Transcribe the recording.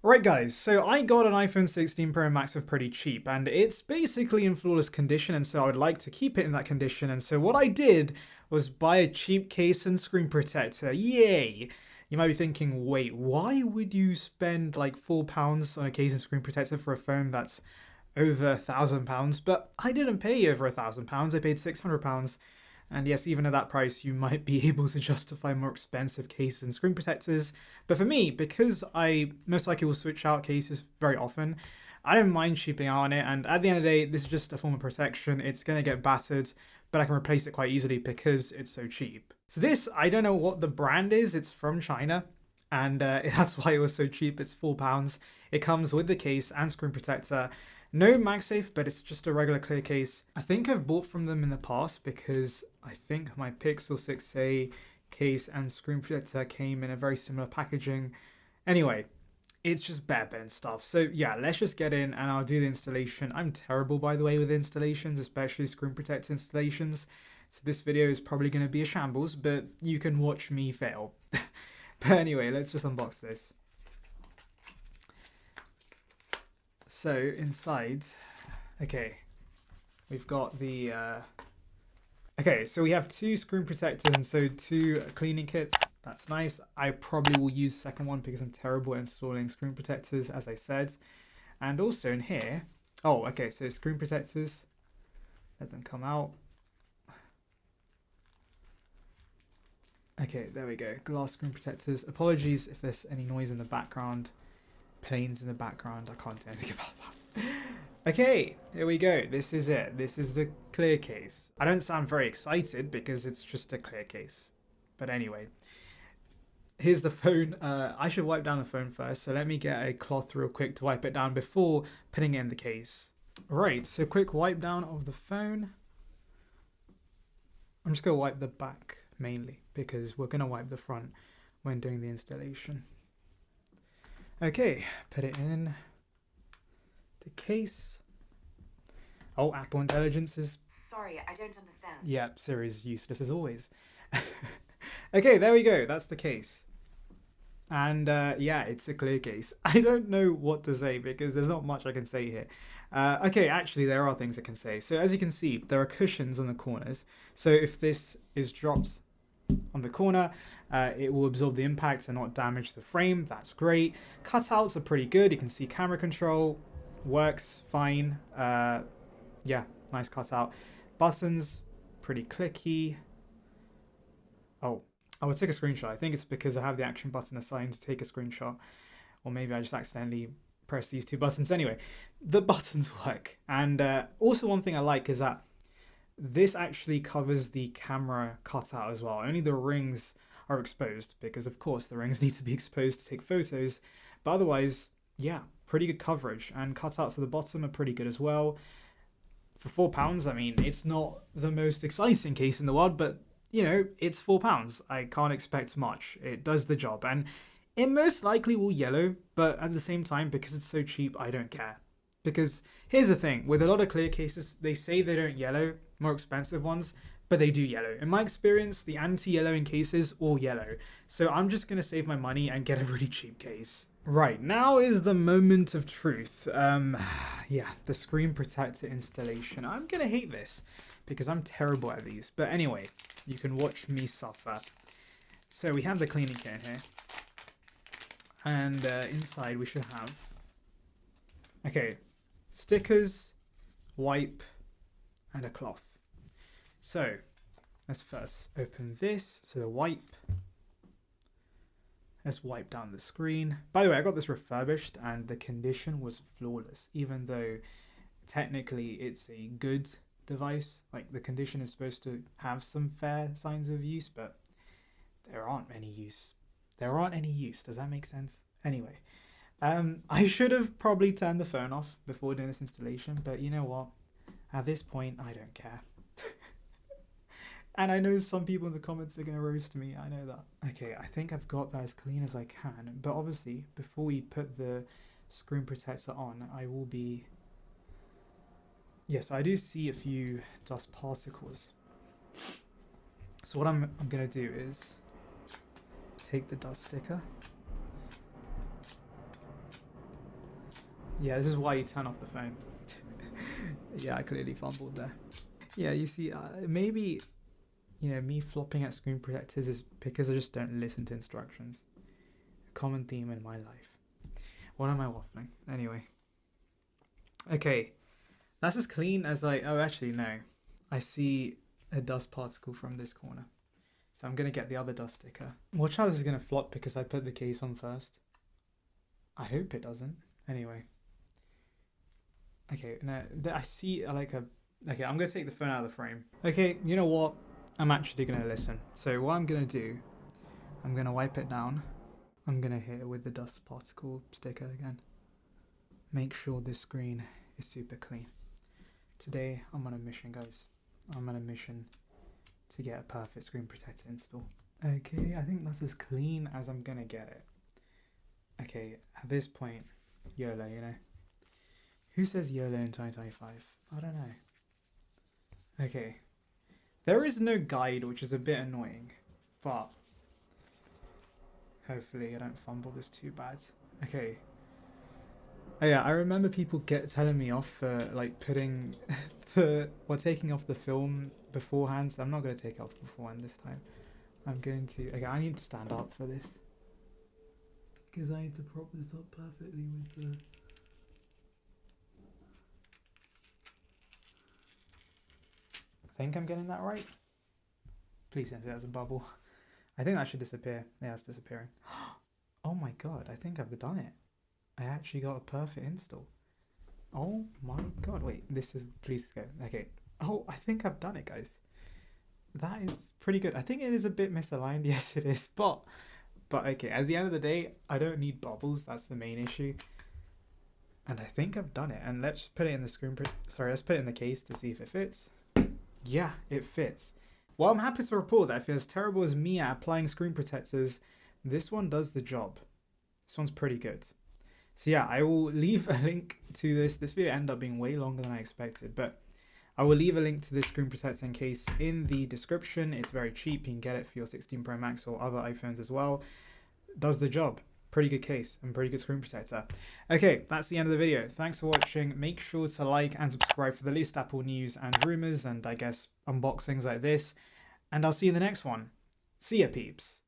Alright guys, so I got an iPhone 16 Pro Max for pretty cheap, and it's basically in flawless condition, and so I would like to keep it in that condition, and so what I did was buy a cheap case and screen protector. Yay! You might be thinking, wait, why would you spend like £4 on a case and screen protector for a phone that's over £1,000? But I didn't pay over £1,000, I paid £600. And yes, even at that price, you might be able to justify more expensive cases and screen protectors. But for me, because I most likely will switch out cases very often, I don't mind cheaping out on it. And at the end of the day, this is just a form of protection. It's going to get battered, but I can replace it quite easily because it's so cheap. So this, I don't know what the brand is. It's from China. And that's why it was so cheap. It's £4. It comes with the case and screen protector. No MagSafe, but it's just a regular clear case. I think I've bought from them in the past because I think my Pixel 6a case and screen protector came in a very similar packaging. Anyway, it's just bare bone stuff. So yeah, let's just get in and I'll do the installation. I'm terrible, by the way, with installations, especially screen protector installations. So this video is probably going to be a shambles, but you can watch me fail. But anyway, let's just unbox this. So inside, okay, we've got the, okay, so we have two screen protectors and so two cleaning kits. That's nice. I probably will use the second one because I'm terrible at installing screen protectors, as I said. And also in here, oh, okay, so screen protectors, let them come out. Okay, there we go, glass screen protectors. Apologies if there's any noise in the background. Planes in the background, I can't do anything about that. Okay, here we go. This is it. This is the clear case. I don't sound very excited because it's just a clear case. But anyway, here's the phone. I should wipe down the phone first. So let me get a cloth real quick to wipe it down before putting it in the case. Right, so quick wipe down of the phone. I'm just going to wipe the back mainly because we're going to wipe the front when doing the installation. Okay, put it in the case. Oh, Apple Intelligence is... Sorry, I don't understand. Yeah, Siri's useless as always. Okay, there we go. That's the case. And yeah, it's a clear case. I don't know what to say because there's not much I can say here. Okay, actually, there are things I can say. So as you can see, there are cushions on the corners. So if this is dropped on the corner, it will absorb the impact and not damage the frame. That's great. Cutouts are pretty good. You can see camera control works fine. Yeah, nice cutout. Buttons, pretty clicky. Oh, I would take a screenshot. I think it's because I have the action button assigned to take a screenshot. Or maybe I just accidentally pressed these two buttons. Anyway, the buttons work. And also one thing I like is that this actually covers the camera cutout as well. Only the rings are exposed because, of course, the rings need to be exposed to take photos. But otherwise, yeah, pretty good coverage. And cutouts at the bottom are pretty good as well. For £4, I mean, it's not the most exciting case in the world, but, you know, it's £4. I can't expect much. It does the job. And it most likely will yellow, but at the same time, because it's so cheap, I don't care. Because here's the thing, with a lot of clear cases, they say they don't yellow, more expensive ones, but they do yellow. In my experience, the anti-yellowing cases all yellow. So I'm just going to save my money and get a really cheap case. Right, now is the moment of truth. Yeah, the screen protector installation. I'm going to hate this because I'm terrible at these. But anyway, you can watch me suffer. So we have the cleaning kit in here. And inside we should have... Okay, stickers, wipe, and a cloth. So let's first open this. So the wipe. Let's wipe down the screen. By the way, I got this refurbished and the condition was flawless, even though technically it's a good device. Like the condition is supposed to have some fair signs of use, but there aren't any use. There aren't any use. Does that make sense? Anyway, I should have probably turned the phone off before doing this installation, but you know what? At this point, I don't care. And I know some people in the comments are going to roast me. I know that. Okay, I think I've got that as clean as I can. But obviously, before we put the screen protector on, I will be... Yes, I do see a few dust particles. So what I'm going to do is take the dust sticker Yeah, this is why you turn off the phone. Yeah, I clearly fumbled there. Yeah, you see, maybe, me flopping at screen protectors is because I just don't listen to instructions. A common theme in my life. What am I waffling? Anyway. Okay, that's as clean as I. Oh, actually, no. I see a dust particle from this corner. So I'm going to get the other dust sticker. Watch how this is going to flop because I put the case on first. I hope it doesn't. Anyway. Okay, now I see like a... Okay, I'm going to take the phone out of the frame. Okay, you know what? I'm actually going to listen. So what I'm going to do, I'm going to wipe it down. I'm going to hit it with the dust particle sticker again. Make sure this screen is super clean. Today, I'm on a mission, guys. I'm on a mission to get a perfect screen protector install. Okay, I think that's as clean as I'm gonna get it. Okay, at this point, YOLO, Who says YOLO in 2025? I don't know. Okay. There is no guide, which is a bit annoying, but hopefully I don't fumble this too bad. Okay. Oh yeah, I remember people telling me off for like putting taking off the film beforehand, so I'm not going to take it off beforehand this time. I'm going to... Okay, I need to stand up for this. Because I need to prop this up perfectly with the... I think I'm getting that right. Please don't say that's a bubble. I think that should disappear. Yeah, it's disappearing. Oh my god, I think I've done it. I actually got a perfect install. Oh my god, wait, this is... Please go. Okay. Oh, I think I've done it, guys. That is pretty good. I think it is a bit misaligned. Yes, it is. But okay, at the end of the day, I don't need bubbles. That's the main issue. And I think I've done it. And let's put it in the let's put it in the case to see if it fits. Yeah, it fits. Well, I'm happy to report that if it's as terrible as me at applying screen protectors, this one does the job. This one's pretty good. So yeah, I will leave a link to this. This video ended up being way longer than I expected, but I will leave a link to this screen protector case in the description. It's very cheap. You can get it for your 16 Pro Max or other iPhones as well. Does the job. Pretty good case and pretty good screen protector. Okay, that's the end of the video. Thanks for watching. Make sure to like and subscribe for the latest Apple news and rumors and I guess unboxings like this. And I'll see you in the next one. See ya, peeps.